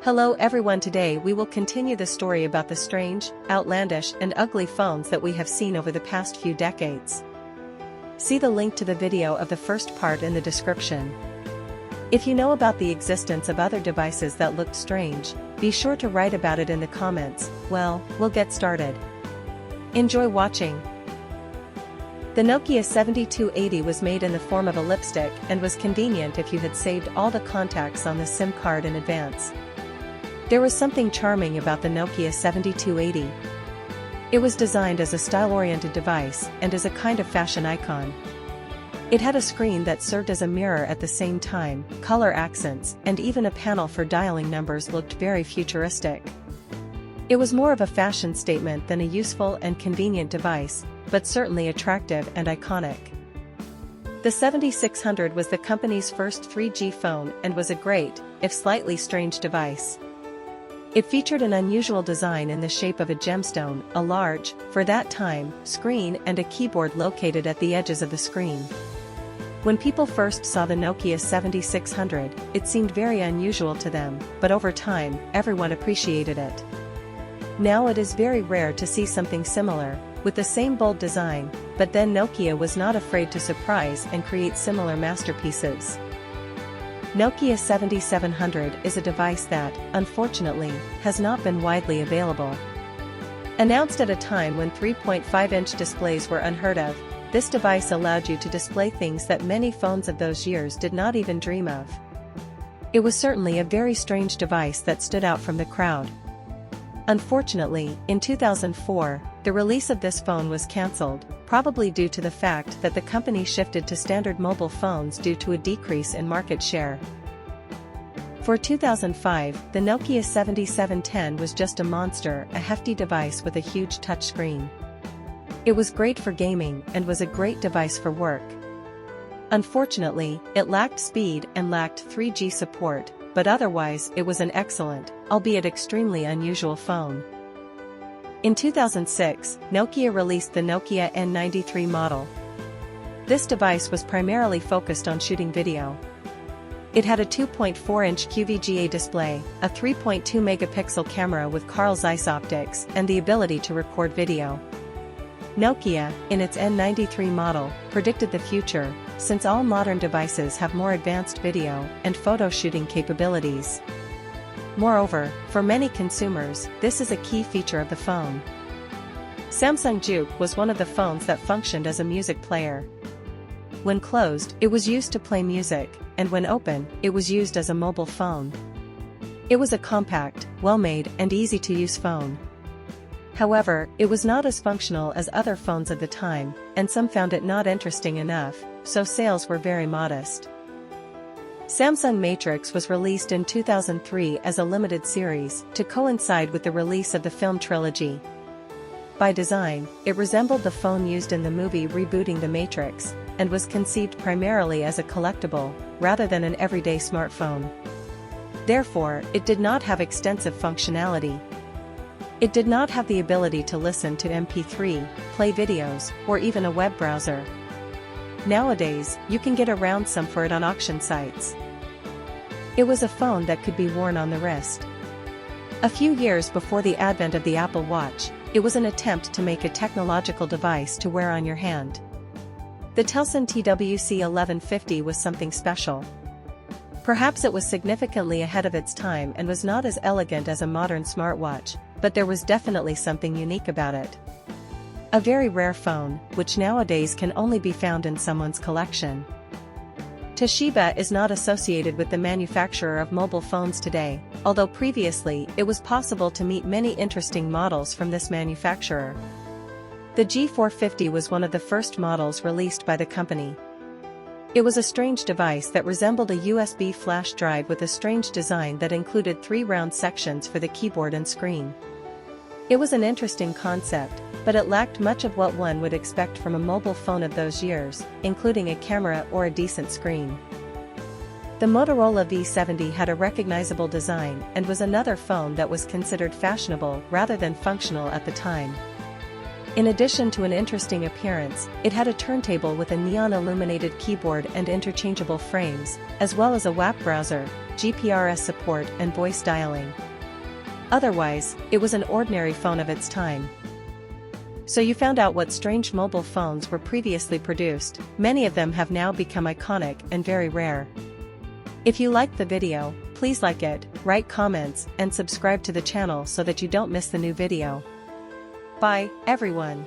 Hello everyone, today we will continue the story about the strange, outlandish and ugly phones that we have seen over the past few decades. See the link to the video of the first part in the description. If you know about the existence of other devices that looked strange, be sure to write about it in the comments. Well, we'll get started. Enjoy watching. The Nokia 7280 was made in the form of a lipstick and was convenient if you had saved all the contacts on the SIM card in advance. There was something charming about the Nokia 7280. It was designed as a style-oriented device and as a kind of fashion icon. It had a screen that served as a mirror at the same time, color accents, and even a panel for dialing numbers looked very futuristic. It was more of a fashion statement than a useful and convenient device, but certainly attractive and iconic. The 7600 was the company's first 3G phone and was a great, if slightly strange device. It featured an unusual design in the shape of a gemstone, a large, for that time, screen and a keyboard located at the edges of the screen. When people first saw the Nokia 7600, it seemed very unusual to them, but over time, everyone appreciated it. Now it is very rare to see something similar, with the same bold design, but then Nokia was not afraid to surprise and create similar masterpieces. Nokia 7700 is a device that, unfortunately, has not been widely available. Announced at a time when 3.5-inch displays were unheard of, this device allowed you to display things that many phones of those years did not even dream of. It was certainly a very strange device that stood out from the crowd. Unfortunately, in 2004, the release of this phone was cancelled, probably due to the fact that the company shifted to standard mobile phones due to a decrease in market share. For 2005, the Nokia 7710 was just a monster, a hefty device with a huge touchscreen. It was great for gaming and was a great device for work. Unfortunately, it lacked speed and lacked 3G support, but otherwise it was an excellent, albeit extremely unusual phone. In 2006, Nokia released the Nokia N93 model. This device was primarily focused on shooting video. It had a 2.4-inch QVGA display, a 3.2-megapixel camera with Carl Zeiss optics, and the ability to record video. Nokia, in its N93 model, predicted the future, since all modern devices have more advanced video and photo shooting capabilities. Moreover, for many consumers, this is a key feature of the phone. Samsung Juke was one of the phones that functioned as a music player. When closed, it was used to play music, and when open, it was used as a mobile phone. It was a compact, well-made, and easy-to-use phone. However, it was not as functional as other phones of the time, and some found it not interesting enough, so sales were very modest. Samsung Matrix was released in 2003 as a limited series, to coincide with the release of the film trilogy. By design, it resembled the phone used in the movie Rebooting the Matrix, and was conceived primarily as a collectible, rather than an everyday smartphone. Therefore, it did not have extensive functionality. It did not have the ability to listen to MP3, play videos, or even a web browser. Nowadays, you can get around some for it on auction sites. It was a phone that could be worn on the wrist. A few years before the advent of the Apple Watch, it was an attempt to make a technological device to wear on your hand. The Telson WC 1150 was something special. Perhaps it was significantly ahead of its time and was not as elegant as a modern smartwatch, but there was definitely something unique about it. A very rare phone, which nowadays can only be found in someone's collection. Toshiba is not associated with the manufacturer of mobile phones today, although previously it was possible to meet many interesting models from this manufacturer. The G450 was one of the first models released by the company. It was a strange device that resembled a USB flash drive with a strange design that included 3 round sections for the keyboard and screen. It was an interesting concept, but it lacked much of what one would expect from a mobile phone of those years, including a camera or a decent screen. The Motorola V70 had a recognizable design and was another phone that was considered fashionable rather than functional at the time. In addition to an interesting appearance, it had a turntable with a neon-illuminated keyboard and interchangeable frames, as well as a WAP browser, GPRS support and voice dialing. Otherwise, it was an ordinary phone of its time. So you found out what strange mobile phones were previously produced. Many of them have now become iconic and very rare. If you liked the video, please like it, write comments, and subscribe to the channel so that you don't miss the new video. Bye, everyone.